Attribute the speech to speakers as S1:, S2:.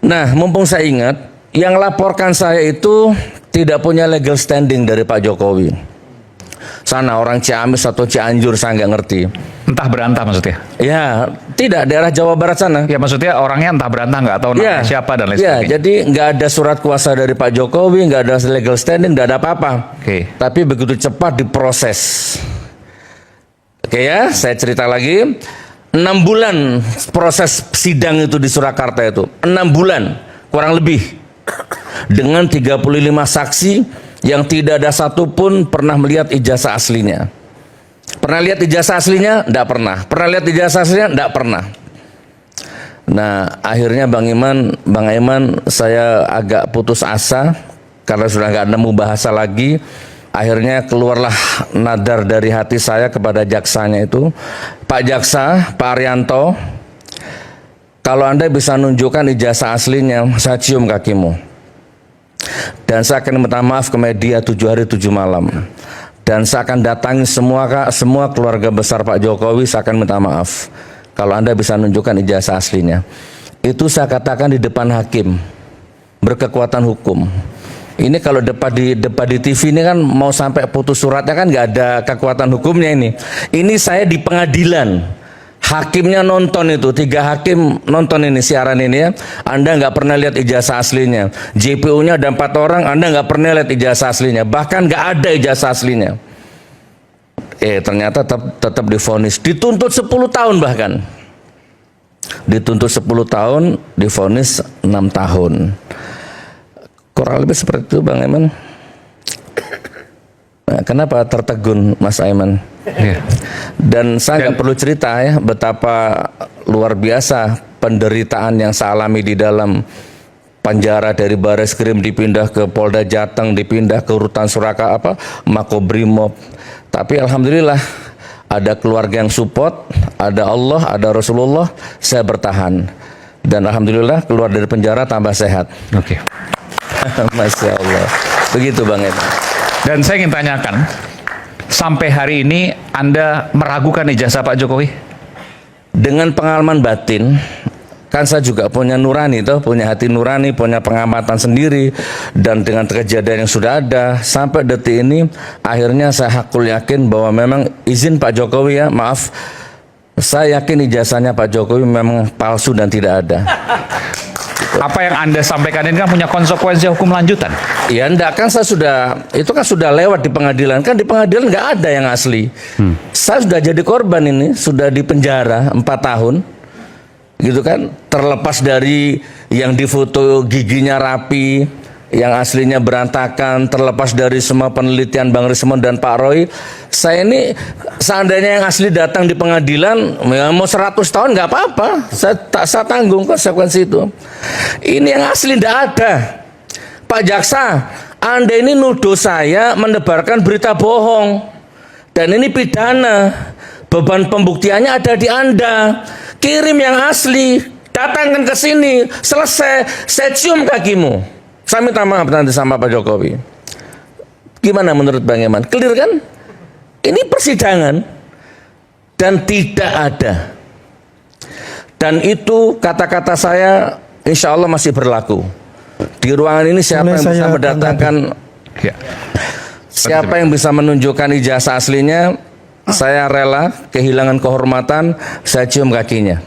S1: Nah, mumpung saya ingat, yang laporkan saya itu tidak punya legal standing dari Pak Jokowi. Sana orang Ciamis atau Cianjur, saya nggak ngerti.
S2: Entah berantah maksudnya?
S1: Ya, tidak, daerah Jawa Barat sana.
S2: Ya maksudnya orangnya entah berantah, nggak tahu namanya siapa dan lain sebagainya.
S1: Jadi nggak ada surat kuasa dari Pak Jokowi, nggak ada legal standing, nggak ada apa-apa. Tapi begitu cepat diproses. Oke ya, saya cerita lagi. 6 bulan proses sidang itu di Surakarta itu. 6 bulan, kurang lebih. Dengan 35 saksi yang tidak ada satupun pernah melihat ijazah aslinya. Pernah lihat ijazah aslinya? Tidak pernah. Pernah lihat ijazah aslinya? Tidak pernah. Nah, akhirnya Bang Aiman, saya agak putus asa karena sudah nggak nemu bahasa lagi. Akhirnya keluarlah nadar dari hati saya kepada jaksanya itu, Pak Jaksa, Pak Arianto, kalau Anda bisa nunjukkan ijazah aslinya, saya cium kakimu. Dan saya akan minta maaf ke media 7 hari 7 malam. Dan saya akan datangi semua keluarga besar Pak Jokowi, saya akan minta maaf. Kalau Anda bisa nunjukkan ijazah aslinya. Itu saya katakan di depan hakim, berkekuatan hukum. Ini kalau debat di TV ini kan mau sampai putus suratnya kan nggak ada kekuatan hukumnya ini. Ini saya di pengadilan, hakimnya nonton itu, 3 hakim nonton ini siaran ini ya. Anda nggak pernah lihat ijazah aslinya. JPU-nya ada 4 orang, Anda nggak pernah lihat ijazah aslinya. Bahkan nggak ada ijazah aslinya. Ternyata tetap divonis, dituntut 10 tahun bahkan. Dituntut 10 tahun, divonis 6 tahun. Kurang lebih seperti itu Bang Aiman. Nah, kenapa tertegun Mas Aiman? Dan saya nggak perlu cerita ya betapa luar biasa penderitaan yang saya alami di dalam penjara, dari Bareskrim dipindah ke Polda Jateng, dipindah ke Rutan Makobrimob. Tapi alhamdulillah ada keluarga yang support, ada Allah, ada Rasulullah, saya bertahan. Dan alhamdulillah keluar dari penjara tambah sehat.
S2: Oke.
S1: Masya Allah. Begitu Bang Aiman.
S2: Dan saya ingin tanyakan, sampai hari ini Anda meragukan ijazah Pak Jokowi?
S1: Dengan pengalaman batin, kan saya juga punya nurani toh, punya hati nurani, punya pengamatan sendiri, dan dengan kejadian yang sudah ada sampai detik ini, akhirnya saya hakul yakin bahwa memang izin Pak Jokowi ya, maaf, saya yakin ijazahnya Pak Jokowi memang palsu dan tidak ada.
S2: Apa yang Anda sampaikan ini kan punya konsekuensi hukum lanjutan?
S1: Ya enggak, kan saya itu kan sudah lewat di pengadilan, kan di pengadilan nggak ada yang asli. Saya sudah jadi korban ini, sudah di penjara 4 tahun, gitu kan, terlepas dari yang difoto giginya rapi, yang aslinya berantakan, terlepas dari semua penelitian Bang Rismon dan Pak Roy. Saya ini seandainya yang asli datang di pengadilan, ya mau 100 tahun nggak apa-apa, saya tanggung konsekuensi itu. Ini yang asli nggak ada. Pak Jaksa, Anda ini nuduh saya menebarkan berita bohong, dan ini pidana. Beban pembuktiannya ada di Anda. Kirim yang asli, datangkan ke sini, selesai, saya cium kakimu. Saya minta maaf nanti sama Pak Jokowi. Gimana menurut Bang Aiman? Clear kan? Ini persidangan dan tidak ada. Dan itu kata-kata saya insya Allah masih berlaku. Di ruangan ini siapa yang bisa mendatangkan, siapa yang bisa menunjukkan ijazah aslinya, saya rela kehilangan kehormatan, saya cium kakinya.